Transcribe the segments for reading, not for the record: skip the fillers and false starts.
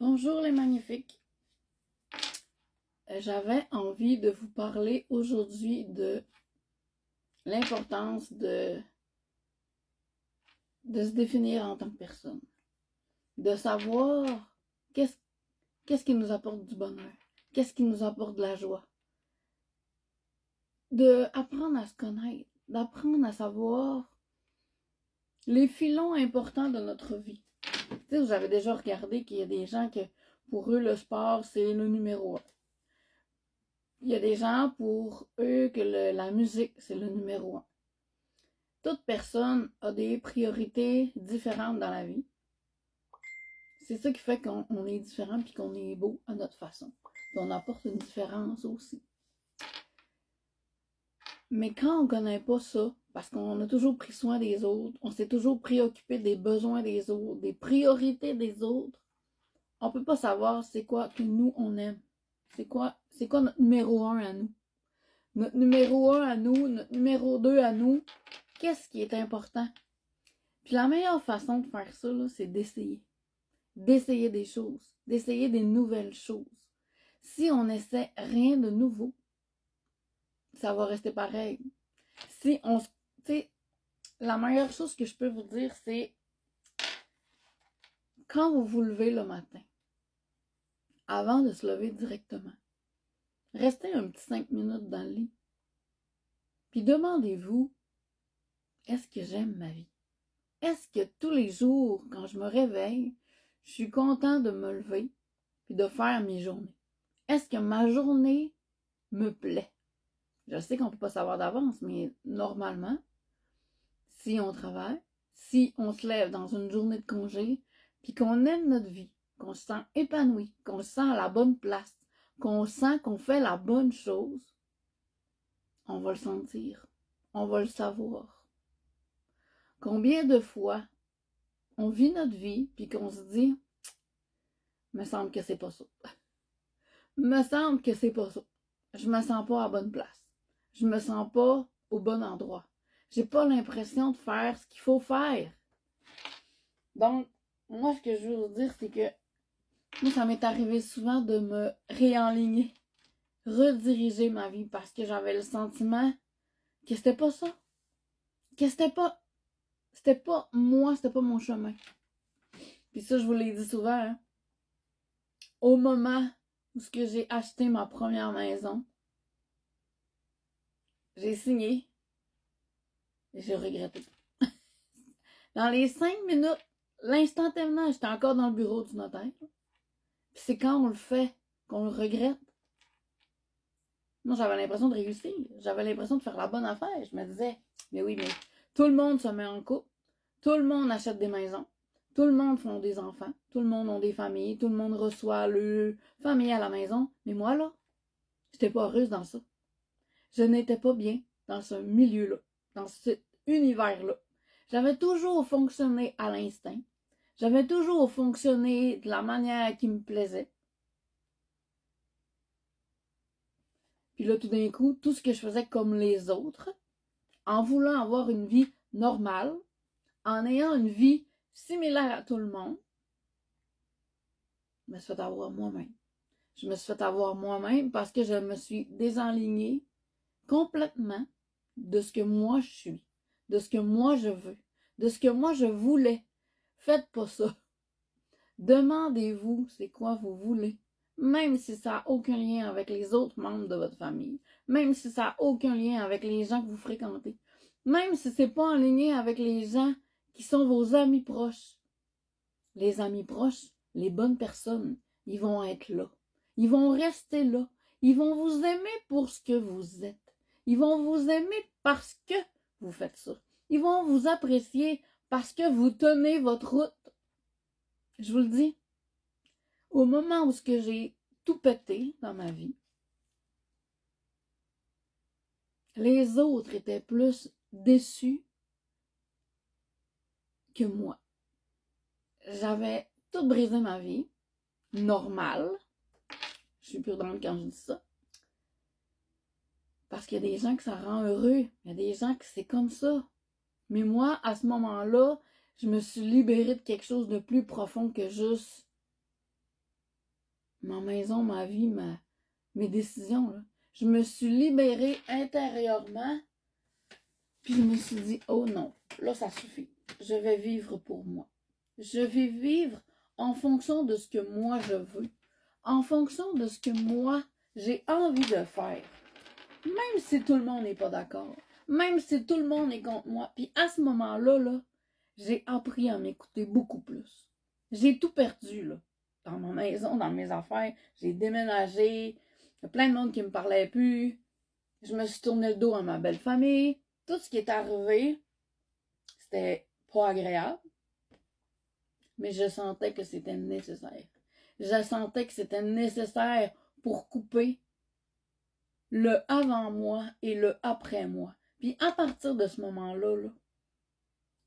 Bonjour les magnifiques. J'avais envie de vous parler aujourd'hui de l'importance de se définir en tant que personne, de savoir qu'est-ce qui nous apporte du bonheur, qu'est-ce qui nous apporte de la joie, d'apprendre à se connaître, d'apprendre à savoir les filons importants de notre vie. Tu sais, vous avez déjà regardé qu'il y a des gens que pour eux le sport c'est le numéro un. Il y a des gens, pour eux, que la musique, c'est le numéro un. Toute personne a des priorités différentes dans la vie. C'est ça qui fait qu'on est différent puis qu'on est beau à notre façon. Puis on apporte une différence aussi. Mais quand on ne connaît pas ça, parce qu'on a toujours pris soin des autres, on s'est toujours préoccupé des besoins des autres, des priorités des autres, on ne peut pas savoir c'est quoi que nous, on aime. C'est quoi notre numéro un à nous. Notre numéro un à nous, notre numéro 2 à nous, qu'est-ce qui est important? Puis la meilleure façon de faire ça, là, c'est d'essayer. D'essayer des choses, d'essayer des nouvelles choses. Si on essaie rien de nouveau, ça va rester pareil. Si on, tu sais, la meilleure chose que je peux vous dire, c'est quand vous vous levez le matin, avant de se lever directement, restez un petit 5 minutes dans le lit. Puis demandez-vous, est-ce que j'aime ma vie? Est-ce que tous les jours, quand je me réveille, je suis content de me lever puis de faire mes journées? Est-ce que ma journée me plaît? Je sais qu'on ne peut pas savoir d'avance, mais normalement, si on travaille, si on se lève dans une journée de congé, puis qu'on aime notre vie, qu'on se sent épanoui, qu'on se sent à la bonne place, qu'on sent qu'on fait la bonne chose, on va le sentir, on va le savoir. Combien de fois on vit notre vie, puis qu'on se dit, me semble que c'est pas ça. Me semble que c'est pas ça. Je me sens pas à la bonne place. Je me sens pas au bon endroit. J'ai pas l'impression de faire ce qu'il faut faire. Donc, moi, ce que je veux vous dire, c'est que moi, ça m'est arrivé souvent de me réaligner, rediriger ma vie parce que j'avais le sentiment que c'était pas ça. Que c'était pas moi, c'était pas mon chemin. Puis ça, je vous l'ai dit souvent, hein. Au moment où j'ai acheté ma première maison, j'ai signé et j'ai regretté. Dans les 5 minutes, l'instantanément, j'étais encore dans le bureau du notaire. Puis c'est quand on le fait qu'on le regrette. Moi, j'avais l'impression de réussir. J'avais l'impression de faire la bonne affaire. Je me disais, mais oui, mais tout le monde se met en couple. Tout le monde achète des maisons. Tout le monde font des enfants. Tout le monde a des familles. Tout le monde reçoit le famille à la maison. Mais moi, là, j'étais pas heureuse dans ça. Je n'étais pas bien dans ce milieu-là, dans cet univers-là. J'avais toujours fonctionné à l'instinct. J'avais toujours fonctionné de la manière qui me plaisait. Puis là, tout d'un coup, tout ce que je faisais comme les autres, en voulant avoir une vie normale, en ayant une vie similaire à tout le monde, je me suis fait avoir moi-même. Je me suis fait avoir moi-même parce que je me suis désenlignée complètement de ce que moi je suis, de ce que moi je veux, de ce que moi je voulais. Faites pas ça. Demandez-vous c'est quoi vous voulez. Même si ça n'a aucun lien avec les autres membres de votre famille. Même si ça n'a aucun lien avec les gens que vous fréquentez. Même si c'est pas en lien avec les gens qui sont vos amis proches. Les amis proches, les bonnes personnes, ils vont être là. Ils vont rester là. Ils vont vous aimer pour ce que vous êtes. Ils vont vous aimer parce que vous faites ça. Ils vont vous apprécier parce que vous tenez votre route. Je vous le dis, au moment où j'ai tout pété dans ma vie, les autres étaient plus déçus que moi. J'avais tout brisé ma vie, normale. Je suis prudente quand je dis ça. Parce qu'il y a des gens que ça rend heureux. Il y a des gens que c'est comme ça. Mais moi, à ce moment-là, je me suis libérée de quelque chose de plus profond que juste ma maison, ma vie, mes décisions. Là. Je me suis libérée intérieurement, puis je me suis dit, oh non, là ça suffit. Je vais vivre pour moi. Je vais vivre en fonction de ce que moi je veux, en fonction de ce que moi j'ai envie de faire. Même si tout le monde n'est pas d'accord, même si tout le monde est contre moi. Puis à ce moment-là, là, j'ai appris à m'écouter beaucoup plus. J'ai tout perdu, là. Dans ma maison, dans mes affaires. J'ai déménagé. Il y a plein de monde qui me parlait plus. Je me suis tourné le dos à ma belle famille. Tout ce qui est arrivé, c'était pas agréable. Mais je sentais que c'était nécessaire. Je sentais que c'était nécessaire pour couper le avant-moi et le après-moi. Puis à partir de ce moment-là, là,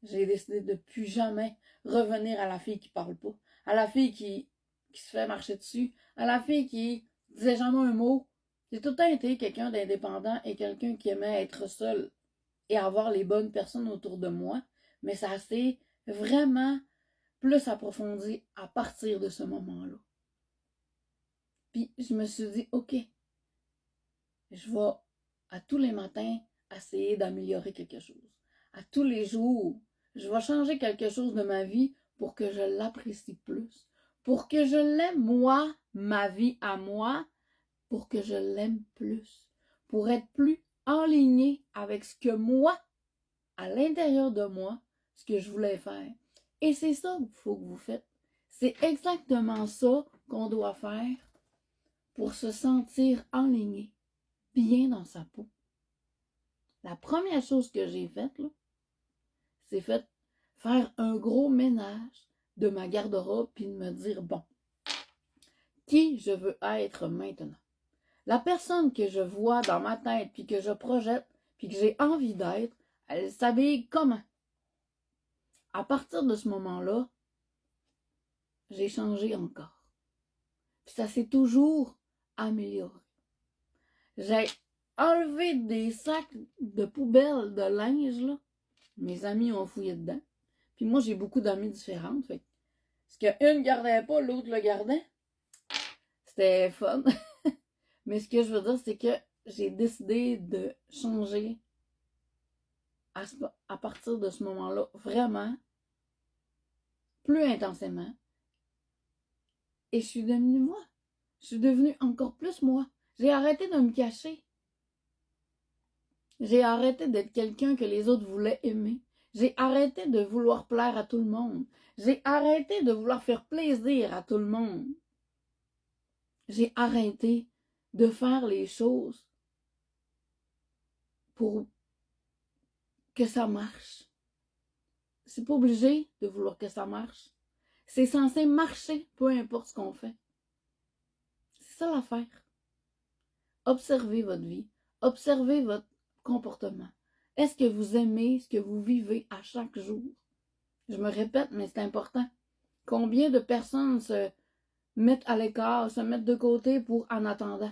j'ai décidé de plus jamais revenir à la fille qui parle pas, à la fille qui se fait marcher dessus, à la fille qui disait jamais un mot. J'ai tout le temps été quelqu'un d'indépendant et quelqu'un qui aimait être seul et avoir les bonnes personnes autour de moi. Mais ça s'est vraiment plus approfondi à partir de ce moment-là. Puis je me suis dit, OK, je vais à tous les matins essayer d'améliorer quelque chose. À tous les jours, je vais changer quelque chose de ma vie pour que je l'apprécie plus. Pour que je l'aime, moi, ma vie à moi, pour que je l'aime plus. Pour être plus aligné avec ce que moi, à l'intérieur de moi, ce que je voulais faire. Et c'est ça qu'il faut que vous faites. C'est exactement ça qu'on doit faire pour se sentir aligné, bien dans sa peau. La première chose que j'ai faite, là, c'est faire un gros ménage de ma garde-robe puis de me dire, bon, qui je veux être maintenant? La personne que je vois dans ma tête puis que je projette puis que j'ai envie d'être, elle s'habille comment? À partir de ce moment-là, j'ai changé encore. Puis ça s'est toujours amélioré. J'ai enlevé des sacs de poubelle de linge, là. Mes amis ont fouillé dedans. Puis moi, j'ai beaucoup d'amis différentes. Fait ce qu'une gardait pas, l'autre le gardait. C'était fun. Mais ce que je veux dire, c'est que j'ai décidé de changer à partir de ce moment-là, vraiment, plus intensément. Et je suis devenue moi. Je suis devenue encore plus moi. J'ai arrêté de me cacher. J'ai arrêté d'être quelqu'un que les autres voulaient aimer. J'ai arrêté de vouloir plaire à tout le monde. J'ai arrêté de vouloir faire plaisir à tout le monde. J'ai arrêté de faire les choses pour que ça marche. C'est pas obligé de vouloir que ça marche. C'est censé marcher, peu importe ce qu'on fait. C'est ça l'affaire. Observez votre vie. Observez votre comportement. Est-ce que vous aimez ce que vous vivez à chaque jour? Je me répète, mais c'est important. Combien de personnes se mettent à l'écart, se mettent de côté pour en attendant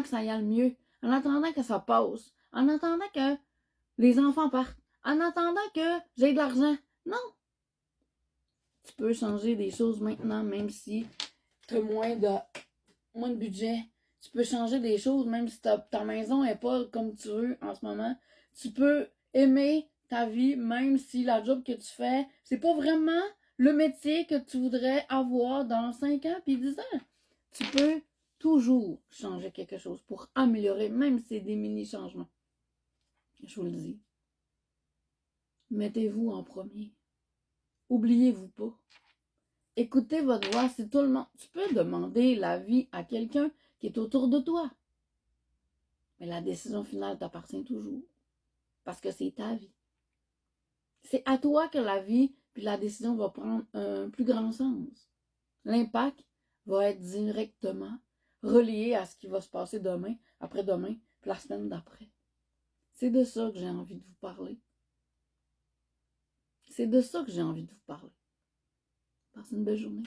que ça y aille mieux, en attendant que ça passe, en attendant que les enfants partent, en attendant que j'ai de l'argent. Non! Tu peux changer des choses maintenant, même si tu as moins de budget. Tu peux changer des choses, même si ta maison n'est pas comme tu veux en ce moment. Tu peux aimer ta vie, même si la job que tu fais, c'est pas vraiment le métier que tu voudrais avoir dans 5 ans puis 10 ans. Tu peux toujours changer quelque chose pour améliorer, même si c'est des mini-changements. Je vous le dis. Mettez-vous en premier. Oubliez-vous pas. Écoutez votre voix. Si tout le monde... Tu peux demander l'avis à quelqu'un qui est autour de toi. Mais la décision finale t'appartient toujours. Parce que c'est ta vie. C'est à toi que la vie puis la décision va prendre un plus grand sens. L'impact va être directement relié à ce qui va se passer demain, après-demain, puis la semaine d'après. C'est de ça que j'ai envie de vous parler. C'est de ça que j'ai envie de vous parler. Passez une belle journée.